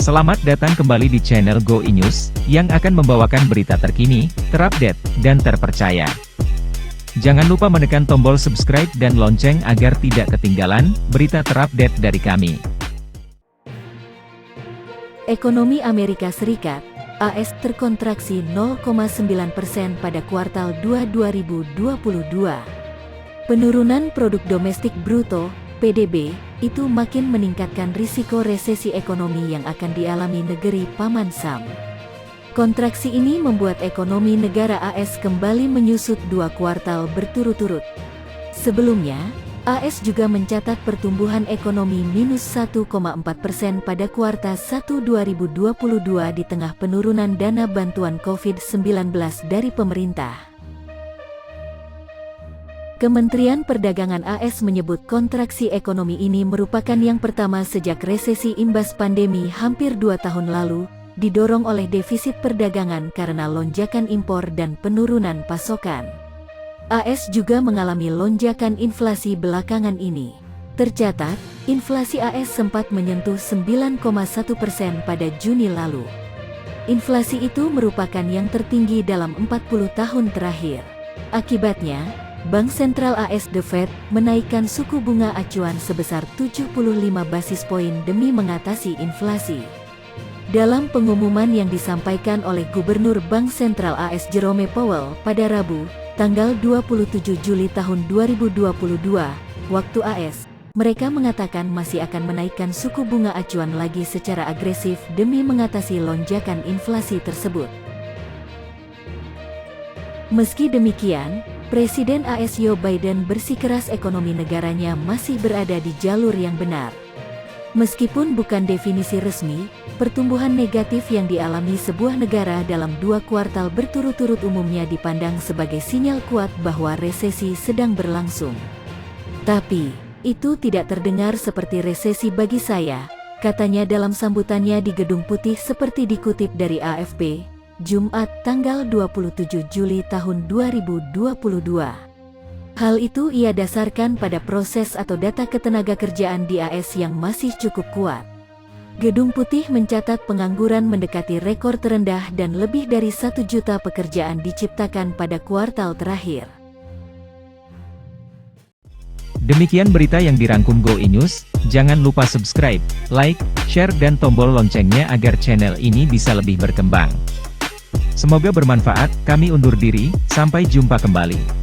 Selamat datang kembali di channel Go News, yang akan membawakan berita terkini, terupdate, dan terpercaya. Jangan lupa menekan tombol subscribe dan lonceng agar tidak ketinggalan berita terupdate dari kami. Ekonomi Amerika Serikat, AS terkontraksi 0,9% pada kuartal 2 2022. Penurunan produk domestik bruto, PDB, itu makin meningkatkan risiko resesi ekonomi yang akan dialami negeri Paman Sam. Kontraksi ini membuat ekonomi negara AS kembali menyusut 2 kuartal berturut-turut. Sebelumnya, AS juga mencatat pertumbuhan ekonomi minus 1,4% pada kuartal 1 2022 di tengah penurunan dana bantuan COVID-19 dari pemerintah. Kementerian Perdagangan AS menyebut kontraksi ekonomi ini merupakan yang pertama sejak resesi imbas pandemi hampir 2 tahun lalu, didorong oleh defisit perdagangan karena lonjakan impor dan penurunan pasokan. AS juga mengalami lonjakan inflasi belakangan ini. Tercatat, inflasi AS sempat menyentuh 9,1% pada Juni lalu. Inflasi itu merupakan yang tertinggi dalam 40 tahun terakhir. Akibatnya, Bank Sentral AS The Fed menaikkan suku bunga acuan sebesar 75 basis poin demi mengatasi inflasi. Dalam pengumuman yang disampaikan oleh Gubernur Bank Sentral AS Jerome Powell pada Rabu, tanggal 27 Juli tahun 2022, waktu AS, mereka mengatakan masih akan menaikkan suku bunga acuan lagi secara agresif demi mengatasi lonjakan inflasi tersebut. Meski demikian, Presiden AS Joe Biden bersikeras ekonomi negaranya masih berada di jalur yang benar. Meskipun bukan definisi resmi, pertumbuhan negatif yang dialami sebuah negara dalam 2 kuartal berturut-turut umumnya dipandang sebagai sinyal kuat bahwa resesi sedang berlangsung. Tapi, itu tidak terdengar seperti resesi bagi saya, katanya dalam sambutannya di Gedung Putih seperti dikutip dari AFP. Jumat tanggal 27 Juli tahun 2022. Hal itu ia dasarkan pada proses atau data ketenagakerjaan di AS yang masih cukup kuat. Gedung Putih mencatat pengangguran mendekati rekor terendah dan lebih dari 1 juta pekerjaan diciptakan pada kuartal terakhir. Demikian berita yang dirangkum Go News, jangan lupa subscribe, like, share dan tombol loncengnya agar channel ini bisa lebih berkembang. Semoga bermanfaat, kami undur diri, sampai jumpa kembali.